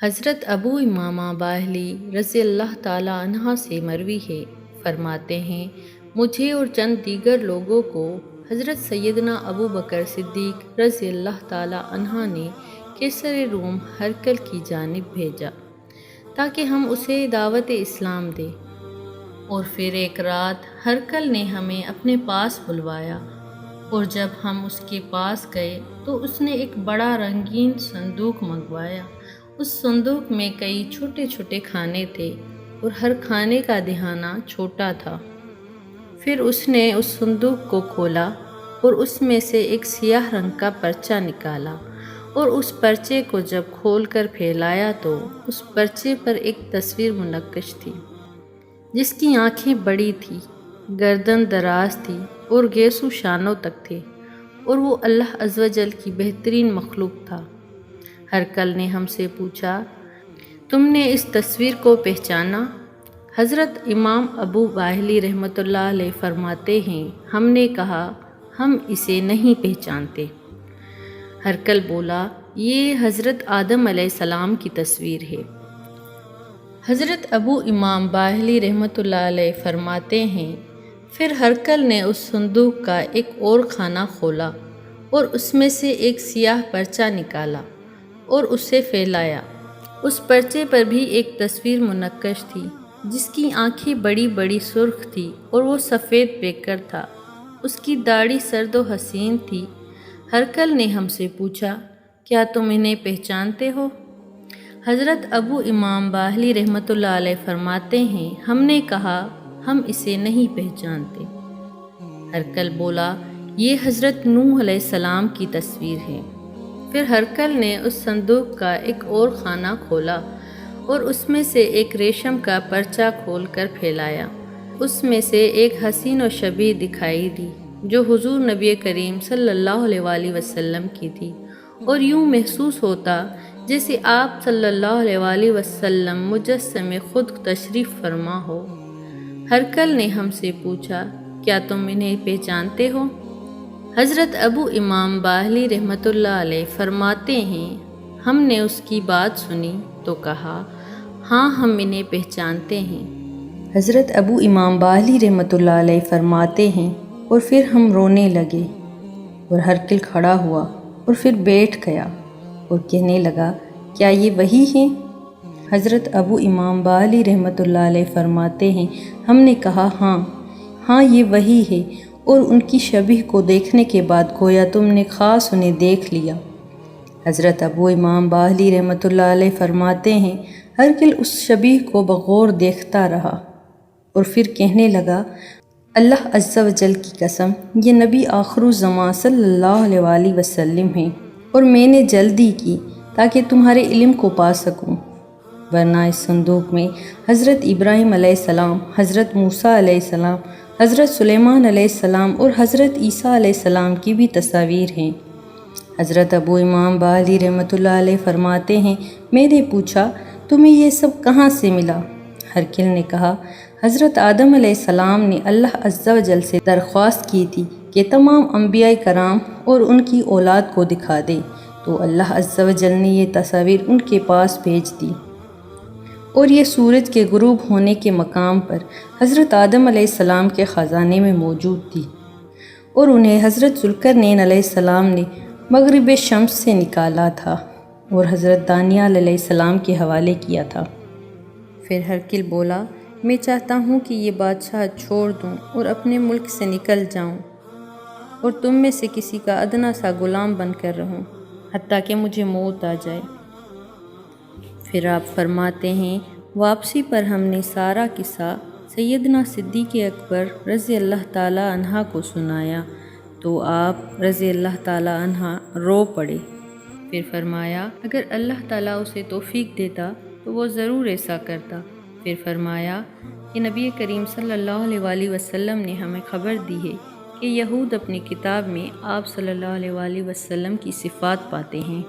حضرت ابو امامہ باہلی رضی اللہ تعالیٰ عنہ سے مروی ہے، فرماتے ہیں مجھے اور چند دیگر لوگوں کو حضرت سیدنا ابو بکر صدیق رضی اللہ تعالیٰ عنہ نے کیسر روم ہرقل کی جانب بھیجا تاکہ ہم اسے دعوت اسلام دیں، اور پھر ایک رات ہرقل نے ہمیں اپنے پاس بلوایا، اور جب ہم اس کے پاس گئے تو اس نے ایک بڑا رنگین صندوق منگوایا۔ اس صندوق میں کئی چھوٹے چھوٹے کھانے تھے اور ہر کھانے کا دہانہ چھوٹا تھا۔ پھر اس نے اس صندوق کو کھولا اور اس میں سے ایک سیاہ رنگ کا پرچہ نکالا، اور اس پرچے کو جب کھول کر پھیلایا تو اس پرچے پر ایک تصویر منقش تھی جس کی آنکھیں بڑی تھیں، گردن دراز تھی اور گیسو شانوں تک تھے، اور وہ اللہ عز و جل کی بہترین مخلوق تھا۔ ہرقل نے ہم سے پوچھا، تم نے اس تصویر کو پہچانا؟ حضرت امام ابو باہلی رحمۃ اللہ علیہ فرماتے ہیں ہم نے کہا ہم اسے نہیں پہچانتے۔ ہرقل بولا، یہ حضرت آدم علیہ السلام کی تصویر ہے۔ حضرت ابو امام باہلی رحمۃ اللہ علیہ فرماتے ہیں پھر ہرقل نے اس صندوق کا ایک اور خانہ کھولا اور اس میں سے ایک سیاہ پرچہ نکالا اور اسے پھیلایا۔ اس پرچے پر بھی ایک تصویر منقش تھی جس کی آنکھیں بڑی بڑی سرخ تھی اور وہ سفید پیکر تھا، اس کی داڑھی سرد و حسین تھی۔ ہرقل نے ہم سے پوچھا، کیا تم انہیں پہچانتے ہو؟ حضرت ابو امام باہلی رحمۃ اللہ علیہ فرماتے ہیں ہم نے کہا ہم اسے نہیں پہچانتے۔ ہرقل بولا، یہ حضرت نوح علیہ السلام کی تصویر ہے۔ پھر ہرقل نے اس صندوق کا ایک اور خانہ کھولا اور اس میں سے ایک ریشم کا پرچہ کھول کر پھیلایا۔ اس میں سے ایک حسین و شبیہ دکھائی دی جو حضور نبی کریم صلی اللہ علیہ وآلہ وسلم کی تھی، اور یوں محسوس ہوتا جیسے آپ صلی اللہ علیہ وآلہ وسلم مجسم خود تشریف فرما ہو۔ ہرقل نے ہم سے پوچھا، کیا تم انہیں پہچانتے ہو؟ حضرت ابو امام باہلی رحمۃ اللہ علیہ فرماتے ہیں ہم نے اس کی بات سنی تو کہا، ہاں ہم انہیں پہچانتے ہیں۔ حضرت ابو امام باہلی رحمۃ اللہ علیہ فرماتے ہیں اور پھر ہم رونے لگے، اور ہرقل کھڑا ہوا اور پھر بیٹھ گیا اور کہنے لگا، کیا یہ وہی ہیں؟ حضرت ابو امام باہلی رحمۃ اللہ علیہ فرماتے ہیں ہم نے کہا، ہاں یہ وہی ہے، اور ان کی شبیہ کو دیکھنے کے بعد گویا تم نے خاص انہیں دیکھ لیا۔ حضرت ابو امام باہلی رحمۃ اللہ علیہ فرماتے ہیں ہرقل اس شبیہ کو بغور دیکھتا رہا اور پھر کہنے لگا، اللہ عز و جل کی قسم، یہ نبی آخر الزمان صلی اللہ علیہ وآلہ وسلم ہیں، اور میں نے جلدی کی تاکہ تمہارے علم کو پا سکوں، ورنہ اس صندوق میں حضرت ابراہیم علیہ السلام، حضرت موسیٰ علیہ السلام، حضرت سلیمان علیہ السلام اور حضرت عیسیٰ علیہ السلام کی بھی تصاویر ہیں۔ حضرت ابو امام باہلی رحمۃ اللہ علیہ فرماتے ہیں میں نے پوچھا، تمہیں یہ سب کہاں سے ملا؟ ہرقل نے کہا، حضرت آدم علیہ السلام نے اللہ عز و جل سے درخواست کی تھی کہ تمام انبیاء کرام اور ان کی اولاد کو دکھا دے، تو اللہ عز و جل نے یہ تصاویر ان کے پاس بھیج دی، اور یہ سورج کے غروب ہونے کے مقام پر حضرت آدم علیہ السلام کے خزانے میں موجود تھی، اور انہیں حضرت ذوالقرنین علیہ السلام نے مغرب شمس سے نکالا تھا اور حضرت دانیال علیہ السلام کے حوالے کیا تھا۔ پھر ہرقل بولا، میں چاہتا ہوں کہ یہ بادشاہ چھوڑ دوں اور اپنے ملک سے نکل جاؤں، اور تم میں سے کسی کا ادنا سا غلام بن کر رہوں حتیٰ کہ مجھے موت آ جائے۔ پھر آپ فرماتے ہیں واپسی پر ہم نے سارا قصہ سیدنا صدیق اکبر رضی اللہ تعالیٰ عنہ کو سنایا تو آپ رضی اللہ تعالیٰ عنہ رو پڑے۔ پھر فرمایا، اگر اللہ تعالیٰ اسے توفیق دیتا تو وہ ضرور ایسا کرتا۔ پھر فرمایا کہ نبی کریم صلی اللہ علیہ وآلہ وسلم نے ہمیں خبر دی ہے کہ یہود اپنی کتاب میں آپ صلی اللہ علیہ وآلہ وسلم کی صفات پاتے ہیں۔